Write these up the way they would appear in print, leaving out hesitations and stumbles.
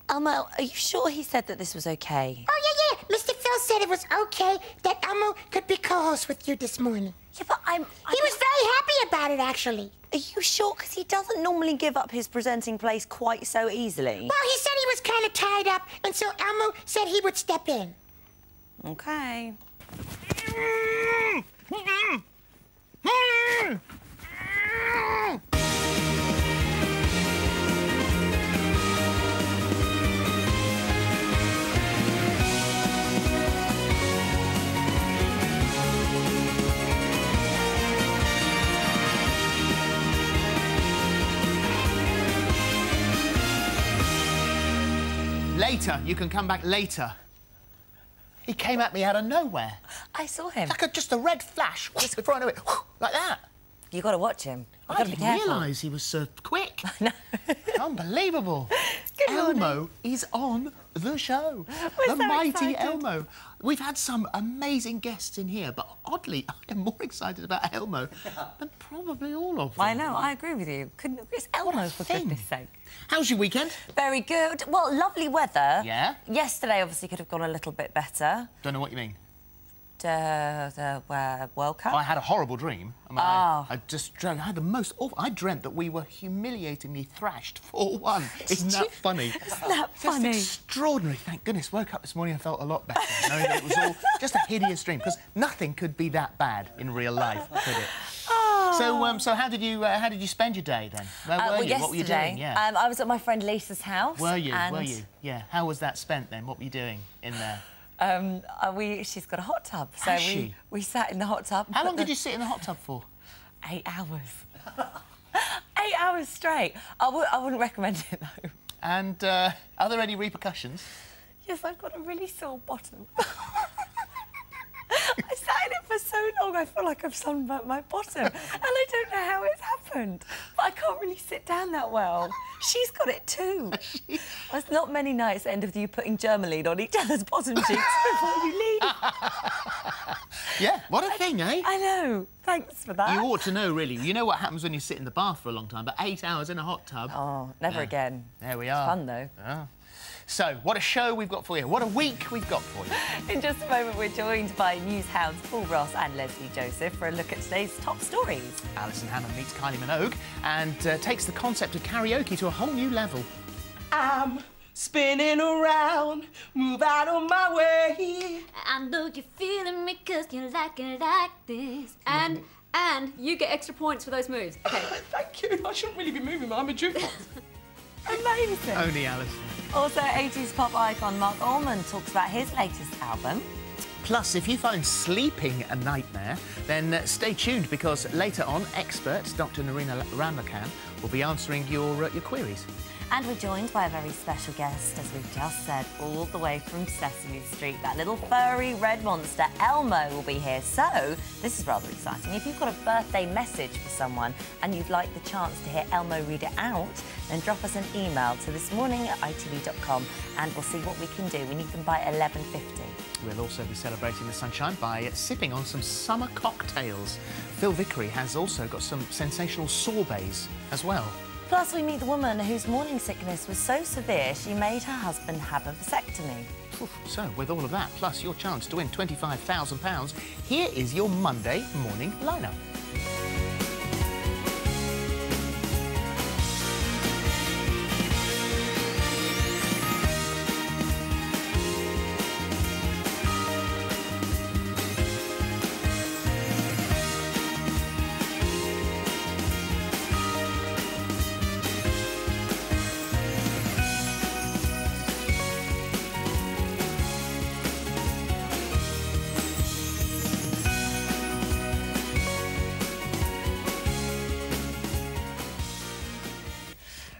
Elmo, are you sure he said that this was okay? Oh, yeah. Mr. Phil said it was okay that Elmo could be co-host with you this morning. Yeah, but He was very happy about it, actually. Are you sure? Because he doesn't normally give up his presenting place quite so easily. Well, he said he was kind of tied up, and so Elmo said he would step in. Okay. Later. You can come back later. He came at me out of nowhere. I saw him. Like just a red flash. Before I knew it, like that. You got to watch him. I didn't realise he was so quick. No. Unbelievable. Good morning. Elmo is on the show. We're the so mighty excited. Elmo. We've had some amazing guests in here, but oddly, I am more excited about Elmo than probably all of them. I know, I agree with you. It's Elmo, for goodness sake. How's your weekend? Very good. Well, lovely weather. Yeah? Yesterday, obviously, could have gone a little bit better. Don't know what you mean. The World Cup? I had a horrible dream. I mean, I just dreamt. I had the most awful... I dreamt that we were humiliatingly thrashed 4-1. Isn't that funny? Isn't that funny? Just extraordinary. Thank goodness. Woke up this morning and felt a lot better, knowing that it was all just a hideous dream, because nothing could be that bad in real life, could it? So how did you spend your day then? Where were you? Yesterday, what were you doing? Yeah. I was at my friend Lisa's house. Were you? And... Were you? Yeah. How was that spent then? What were you doing in there? She's got a hot tub, so Has she? we sat in the hot tub. How long did you sit in the hot tub for? 8 hours. 8 hours straight. I wouldn't recommend it though. And are there any repercussions? Yes, I've got a really sore bottom. I sat in it for so long, I feel like I've sunburnt my bottom. And I don't know how it's happened. But I can't really sit down that well. She's got it too. There's not many nights that end with you putting Germaline on each other's bottom cheeks before you leave. Yeah, what a thing, eh? I know. Thanks for that. You ought to know, really. You know what happens when you sit in the bath for a long time, but 8 hours in a hot tub... Oh, never again. There we are. It's fun, though. Yeah. So, what a show we've got for you. What a week we've got for you. In just a moment, we're joined by news hounds Paul Ross and Leslie Joseph for a look at today's top stories. Alison Hammond meets Kylie Minogue and takes the concept of karaoke to a whole new level. I'm spinning around, move out of my way. I know you're feeling me 'cause you like it like this. And you get extra points for those moves. Okay. Thank you. I shouldn't really be moving, I'm a jukebox. Amazing. Only Alison. Also, 80s pop icon Mark Allman talks about his latest album. Plus, if you find sleeping a nightmare, then stay tuned, because later on, expert Dr. Narina Ramakan will be answering your queries. And we're joined by a very special guest, as we've just said, all the way from Sesame Street. That little furry red monster, Elmo, will be here. So, this is rather exciting. If you've got a birthday message for someone and you'd like the chance to hear Elmo read it out, then drop us an email to thismorning@itv.com and we'll see what we can do. We need them by 11:50. We'll also be celebrating the sunshine by sipping on some summer cocktails. Phil Vickery has also got some sensational sorbets as well. Plus, we meet the woman whose morning sickness was so severe she made her husband have a vasectomy. So, with all of that, plus your chance to win £25,000, here is your Monday morning lineup.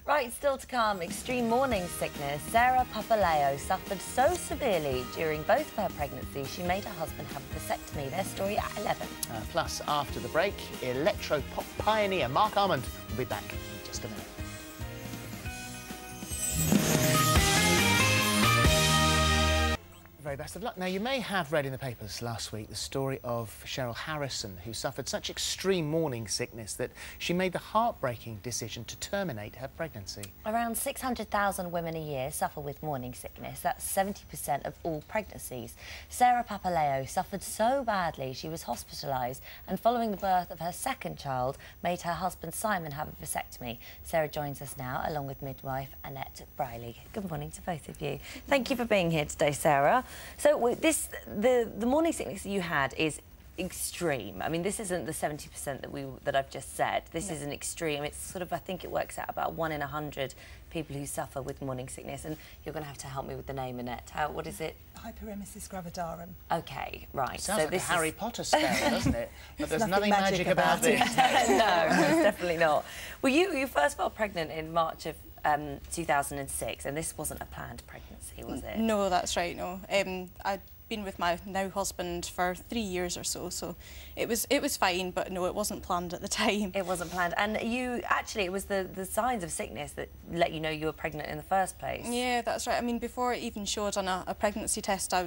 Right, still to come, extreme morning sickness. Sarah Papaleo suffered so severely during both of her pregnancies, she made her husband have a vasectomy. Their story at 11. Plus, after the break, electro-pop pioneer Mark Armand will be back in just a minute. Very very best of luck. Now, you may have read in the papers last week the story of Cheryl Harrison, who suffered such extreme morning sickness that she made the heartbreaking decision to terminate her pregnancy. Around 600,000 women a year suffer with morning sickness. That's 70% of all pregnancies. Sarah Papaleo suffered so badly she was hospitalised, and following the birth of her second child made her husband Simon have a vasectomy. Sarah joins us now along with midwife Annette Briley. Good morning to both of you. Thank you for being here today, Sarah. So the morning sickness that you had is extreme. I mean, this isn't the 70% that I've just said. This is an extreme. It's sort of, I think it works out about 1 in 100 people who suffer with morning sickness. And you're going to have to help me with the name, Annette. What is it? Hyperemesis Gravidarum. Okay, right. Sounds like this a Harry Potter spell, doesn't it? But there's nothing magic about it. No, it's definitely not. Well, you first fell pregnant in March of 2006, and this wasn't a planned pregnancy, was it? No, that's right, no. I'd been with my now husband for 3 years or so, so it was fine, but no, it wasn't planned at the time. It wasn't planned. And it was the signs of sickness that let you know you were pregnant in the first place. Yeah, that's right. I mean, before it even showed on a pregnancy test, I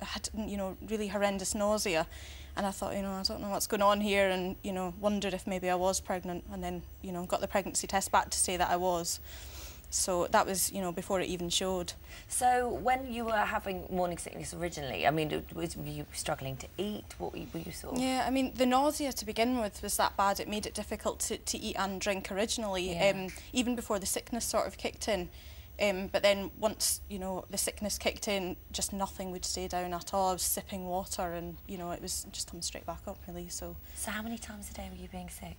had, you know, really horrendous nausea. And I thought, you know, I don't know what's going on here, and, you know, wondered if maybe I was pregnant, and then, you know, got the pregnancy test back to say that I was. So that was, you know, before it even showed. So when you were having morning sickness originally, I mean, were you struggling to eat? What were you sort of... Yeah, I mean, the nausea to begin with was that bad. It made it difficult to eat and drink originally, even before the sickness sort of kicked in. But then once, you know, the sickness kicked in, just nothing would stay down at all. I was sipping water and, you know, it was just coming straight back up, really, so... So how many times a day were you being sick?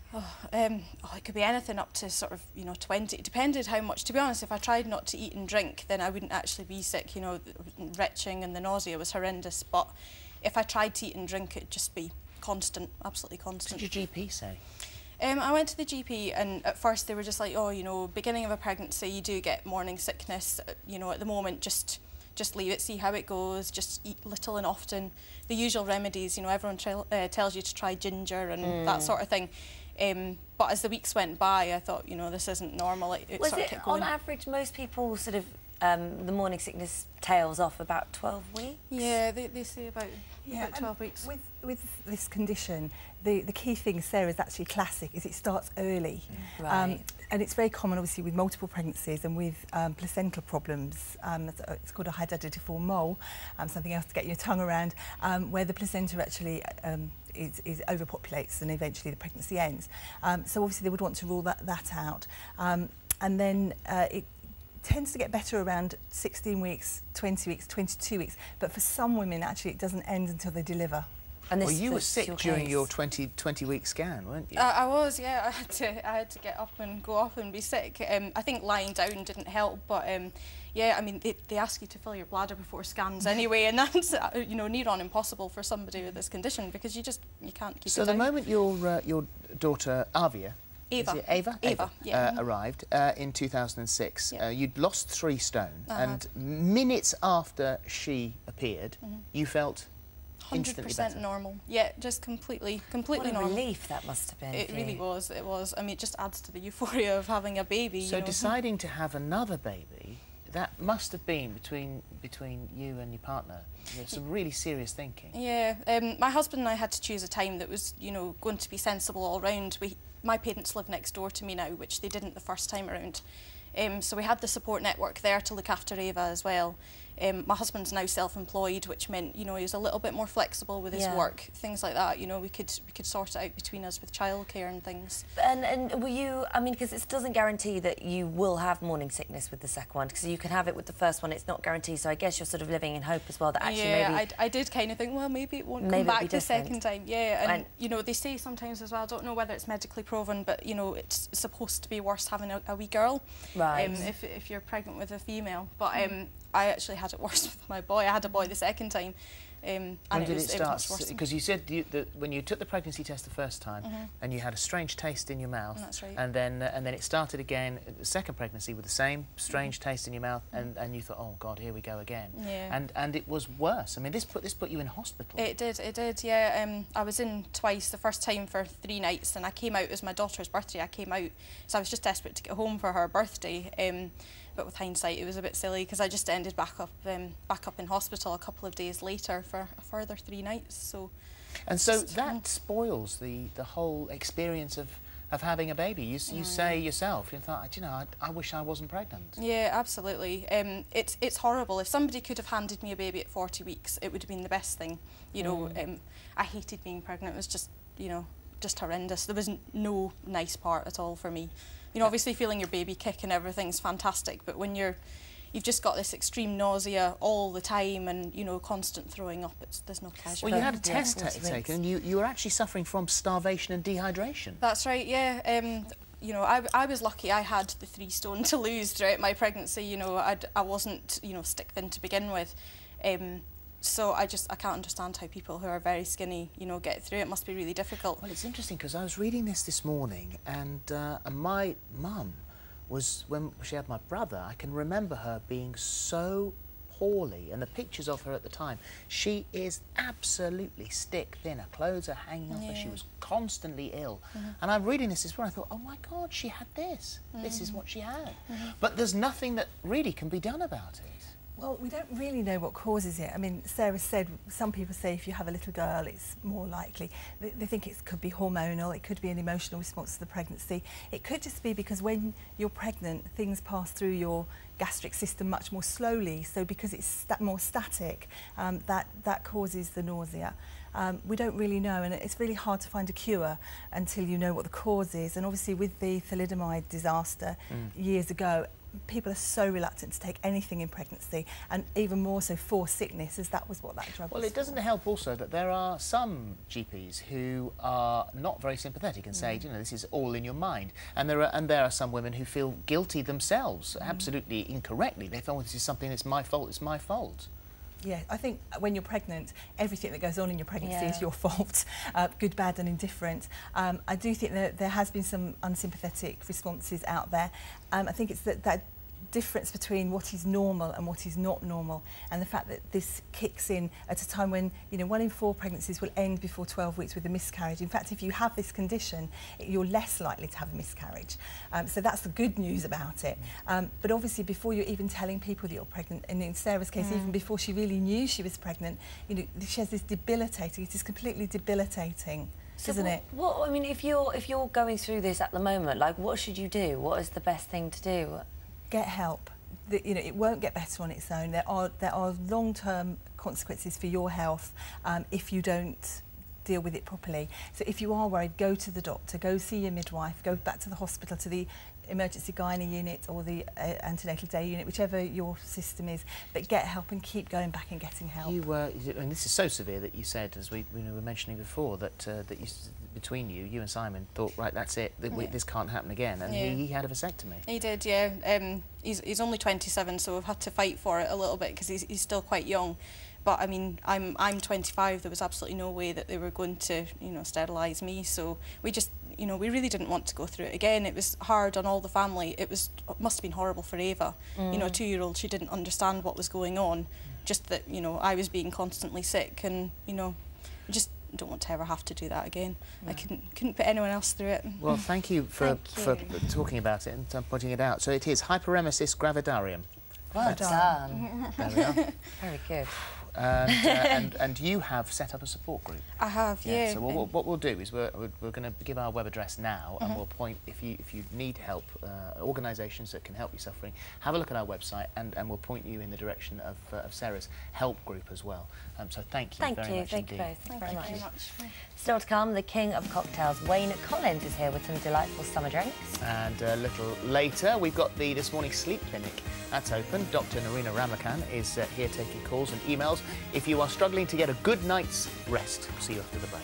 It could be anything up to sort of, you know, 20. It depended how much. To be honest, if I tried not to eat and drink, then I wouldn't actually be sick, you know, retching and the nausea was horrendous. But if I tried to eat and drink, it'd just be constant, absolutely constant. What did your GP say? I went to the GP, and at first they were just like, oh, you know, beginning of a pregnancy, you do get morning sickness. You know, at the moment, just leave it, see how it goes, just eat little and often. The usual remedies, you know, everyone tells you to try ginger and that sort of thing. But as the weeks went by, I thought, you know, this isn't normal. It was sort of it, kept going. on average, most people sort of, the morning sickness tails off about 12 weeks? Yeah, they say about 12 weeks. With this condition, the key thing, Sarah, is actually classic, is it starts early. Right. And it's very common, obviously, with multiple pregnancies and with placental problems. It's called a hydatidiform mole, something else to get your tongue around, where the placenta actually is overpopulates and eventually the pregnancy ends. So obviously they would want to rule that out. And then it tends to get better around 16 weeks, 20 weeks, 22 weeks. But for some women, actually, it doesn't end until they deliver. And well, you were sick during your 20-week scan, weren't you? I was, yeah. I had to get up and go off and be sick. I think lying down didn't help, but yeah, I mean, they ask you to fill your bladder before scans anyway, and that's you know, near on impossible for somebody with this condition, because you can't keep it down. So the moment your daughter Avia, Ava, yeah. arrived in 2006, Yeah. you'd lost 3 stone, and minutes after she appeared, you felt 100% normal. Yeah, just completely What a normal. relief that must have been. It really was. It was. I mean, it just adds to the euphoria of having a baby. So you know. deciding to have another baby, that must have been between you and your partner. There's some really serious thinking. Yeah, my husband and I had to choose a time that was, you know, going to be sensible all round. My parents live next door to me now, which they didn't the first time around. So we had the support network there to look after Ava as well. My husband's now self-employed, which meant, you know, he was a little bit more flexible with his work, things like that. You know, we could sort it out between us with childcare and things. And were you, I mean, because it doesn't guarantee that you will have morning sickness with the second one, because you can have it with the first one, it's not guaranteed. So I guess you're sort of living in hope as well that actually maybe... I did kind of think, well, maybe it won't come back the second time. Yeah, and you know, they say sometimes as well, I don't know whether it's medically proven, but, you know, it's supposed to be worse having a wee girl. Right. If you're pregnant with a female. But I actually had it worse with my boy. I had a boy the second time. When did it start? Because you said that when you took the pregnancy test the first time, and you had a strange taste in your mouth. That's right. And then it started again, the second pregnancy, with the same strange taste in your mouth, and you thought, oh God, here we go again. Yeah. And it was worse. I mean, this put you in hospital. It did. Yeah. I was in twice. The first time for 3 nights, and I came out. It was my daughter's birthday. I came out, so I was just desperate to get home for her birthday. But with hindsight, it was a bit silly because I just ended back up in hospital a couple of days later for a further 3 nights. So, and so that spoils the whole experience of having a baby. You say yourself, you thought, you know, I wish I wasn't pregnant. Yeah, absolutely. It's horrible. If somebody could have handed me a baby at 40 weeks, it would have been the best thing. You know, I hated being pregnant. It was just, you know, just horrendous. There was no nice part at all for me. You know, obviously feeling your baby kick and everything's fantastic, but when you've just got this extreme nausea all the time and, you know, constant throwing up, there's no pleasure. Well, you had a test taken and you were actually suffering from starvation and dehydration. That's right, yeah. You know, I was lucky I had the 3 stone to lose throughout my pregnancy. You know, I wasn't, you know, stick thin to begin with. So I can't understand how people who are very skinny, you know, get through it. It must be really difficult. Well, it's interesting because I was reading this morning and my mum was, when she had my brother, I can remember her being so poorly, and the pictures of her at the time, she is absolutely stick thin. Her clothes are hanging off her. She was constantly ill. And I'm reading this morning, I thought, oh my God, she had this. This is what she had. But there's nothing that really can be done about it. Well, we don't really know what causes it. I mean, Sarah said, some people say if you have a little girl, it's more likely. They think it could be hormonal, it could be an emotional response to the pregnancy. It could just be because when you're pregnant, things pass through your gastric system much more slowly. So because it's more static, that causes the nausea. We don't really know, and it's really hard to find a cure until you know what the cause is. And obviously with the thalidomide disaster years ago, people are so reluctant to take anything in pregnancy, and even more so for sickness, as that was what that drug was. Well, it doesn't help also that there are some GPs who are not very sympathetic and say, you know, this is all in your mind. And there are some women who feel guilty themselves, absolutely incorrectly. They feel, this is something that's my fault, it's my fault. Yeah, I think when you're pregnant, everything that goes on in your pregnancy is your fault, good, bad and indifferent. I do think that there has been some unsympathetic responses out there. I think it's that difference between what is normal and what is not normal, and the fact that this kicks in at a time when, you know, 1 in 4 pregnancies will end before 12 weeks with a miscarriage. In fact, if you have this condition, you're less likely to have a miscarriage. So that's the good news about it. But obviously, before you're even telling people that you're pregnant, and in Sarah's case, even before she really knew she was pregnant, you know, she has this debilitating, it is completely debilitating. So isn't it? What, I mean, if you're going through this at the moment, like, what should you do? What is the best thing to do? Get help. You know, it won't get better on its own. There are long-term consequences for your health if you don't deal with it properly. So if you are worried, go to the doctor, go see your midwife, go back to the hospital, to the emergency gynae unit or the antenatal day unit, whichever your system is, but get help and keep going back and getting help. And this is so severe that you said, as we were mentioning before, that between you and Simon thought, right, that's it, this can't happen again, and he had a vasectomy. He did, yeah. He's only 27, so we've had to fight for it a little bit because he's still quite young. But I mean, I'm 25. There was absolutely no way that they were going to, you know, sterilise me. So we just, you know, we really didn't want to go through it again. It was hard on all the family. It must have been horrible for Ava. You know, a 2-year-old. She didn't understand what was going on. Just that, you know, I was being constantly sick, and you know, just don't want to ever have to do that again. I couldn't put anyone else through it. Well, thank you for talking about it and pointing it out. So it is Hyperemesis Gravidarum. Well done. There we are. Very good. And you have set up a support group. I have, yeah. So what we'll do is we're going to give our web address now, and we'll point, if you need help, organisations that can help you suffering, have a look at our website, and we'll point you in the direction of Sarah's help group as well. So thank you very much Thank you indeed. very much. Still to come, the king of cocktails, Wayne Collins, is here with some delightful summer drinks. And a little later, we've got the This Morning Sleep Clinic. That's open. Dr. Narina Ramakan is here taking calls and emails if you are struggling to get a good night's rest. See you after the break.